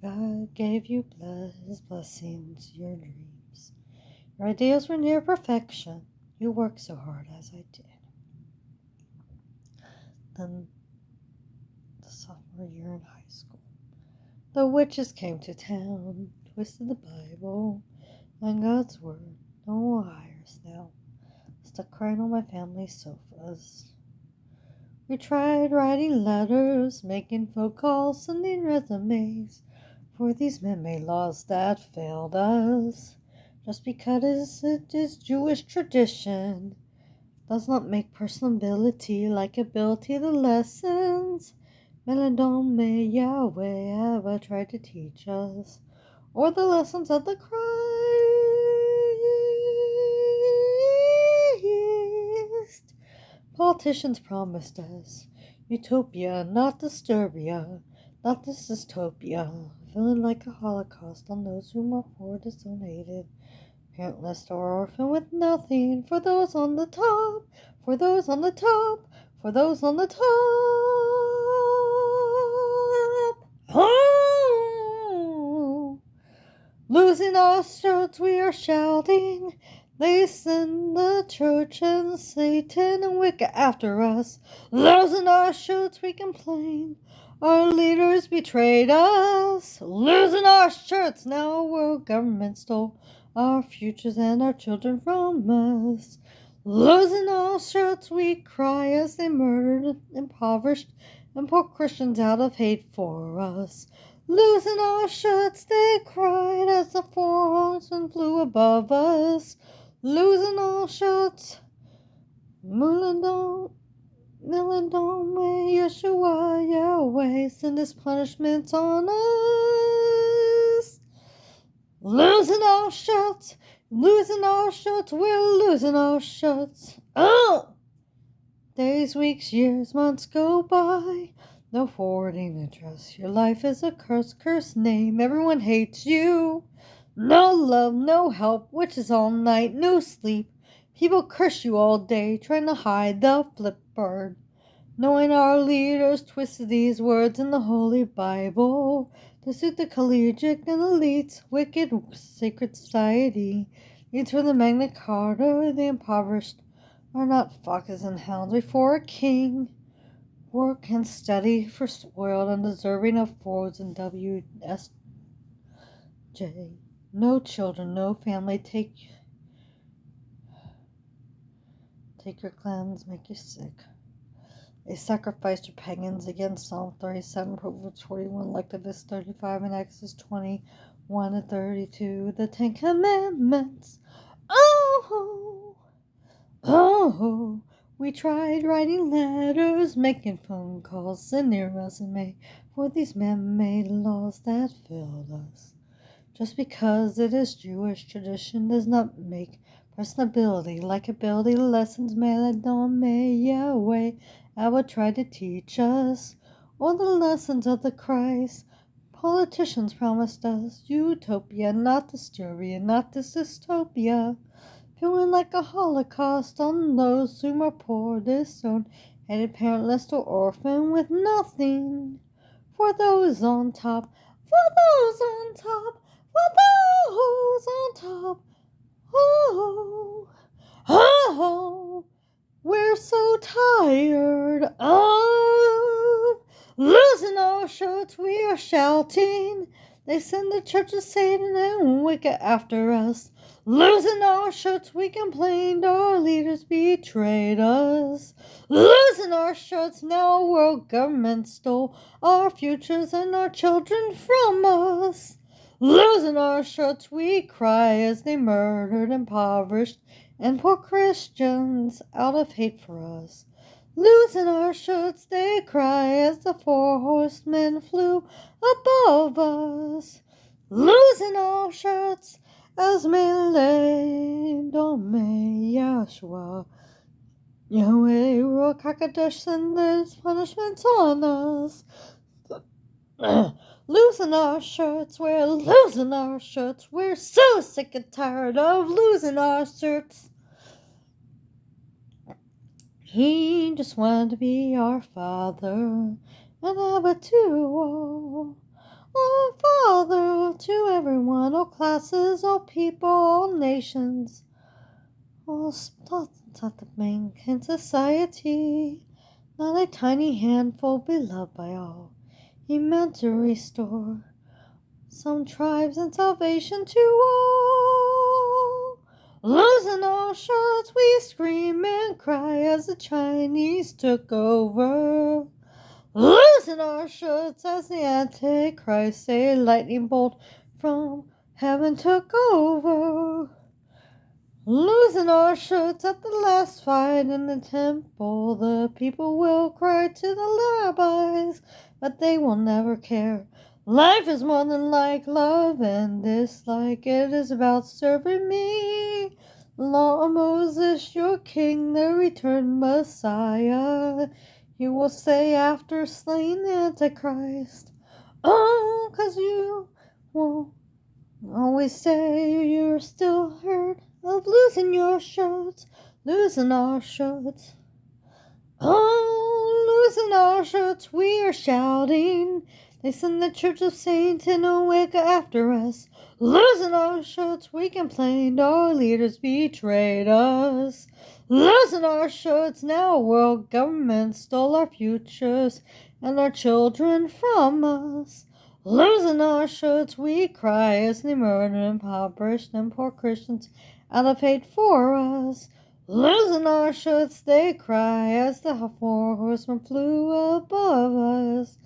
God gave you His blessings, your dreams. Your ideals were near perfection. You worked so hard as I did. Then the sophomore year in high school, the witches came to town, twisted the Bible and God's word. No hires now. Stuck crying on my family's sofas. We tried writing letters, making phone calls, sending resumes for these man-made laws that failed us. Just because it is Jewish tradition does not make personal ability like ability. The lessons Meladome Yahweh ever tried to teach us, or the lessons of the Christ. Politicians promised us utopia, not disturbia, not this dystopia, feeling like a holocaust on those whom are poor, disdonated, parentless or orphan with nothing, for those on the top, for those on the top, for those on the top. Oh! Losing our shirts, we are shouting. They send the church and Satan and Wicca after us. Losing our shirts, we complain. Our leaders betrayed us. Losing our shirts, now world government stole our futures and our children from us. Losing our shirts, we cry as they murdered, impoverished, and poor Christians out of hate for us. Losing our shirts, they cried as the four horsemen flew above us. Losing our shirts, Meladome, Yeshua, Yahweh, send his punishments on us. Losing our shirts, we're losing our shirts. Oh! Days, weeks, years, months go by. No forwarding address. Your life is a curse, cursed name. Everyone hates you. No love, no help, witches all night, no sleep. People curse you all day, trying to hide the flip bird. Knowing our leaders twisted these words in the Holy Bible to suit the collegiate and elites, wicked sacred society. Needs for the Magna Carta, the impoverished are not foxes and hounds before a king. Work and study for spoiled, undeserving of Fords and WSJ. No children, no family. Take your clans, make you sick. They sacrificed to pagans against Psalm 37, Proverbs 41, Leviticus 35, and Exodus 21 and 32. The Ten Commandments. Oh, we tried writing letters, making phone calls, sending a resume for these man-made laws that failed us. Just because it is Jewish tradition does not make personal ability like ability. Lessons Meladome Yahweh ever tried to teach us, or the lessons of the Christ. Politicians promised us utopia, not dystoria, not this dystopia. Feeling like a holocaust on those whom are poor, disowned, hated, parentless, or orphan with nothing. For those on top, for those on top, for those on top. Oh, oh, we're so tired of losing our shirts. We are shouting. They send the church of Satan and Wicca after us. Losing our shirts, we complained. Our leaders betrayed us. Losing our shirts, now world government stole our futures and our children from us. Losing our shirts, we cry as they murdered, impoverished, and poor Christians out of hate for us. Losing our shirts, they cry as the four horsemen flew above us. Losing our shirts as Meladome Yahshua, Yahweh Ruach HaKadosh send his punishments on us. Losing our shirts, we're losing our shirts. We're so sick and tired of losing our shirts. He just wanted to be our father, and Abba too. Oh, Father, to everyone, all classes, all people, all nations, all spots of the mankind society, not a tiny handful beloved by all, he meant to restore some tribes and salvation to all. Losing our shirts, we scream and cry as the Chinese took over. Losing our shirts as the Antichrist, a lightning bolt from heaven took over. Losing our shirts at the last fight in the temple, the people will cry to the rabbis, but they will never care. Life is more than like love and dislike, it is about serving me. Law of Moses, your king, the returned Messiah. He will say after slaying the Antichrist, oh, 'cause you won't always say you're still hurt of losing your shirts, losing our shirts. Oh, losing our shirts, we are shouting. They send the Church of Satan Wicca after us. Losing our shirts, we complained our leaders betrayed us. Losing our shirts, now world government stole our futures and our children from us. Losing our shirts, we cry as they murder impoverished and poor Christians out of hate for us. Losing our shirts, they cry as the 4 horsemen flew above us.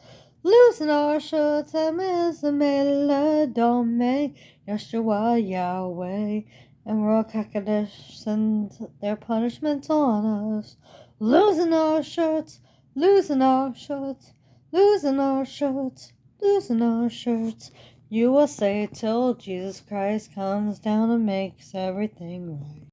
Losing our shirts, Amizamela, Dome, Yeshua, Yahweh, and Ruach HaKodesh send their punishments on us. Losing our shirts, losing our shirts, losing our shirts, losing our shirts. You will say till Jesus Christ comes down and makes everything right.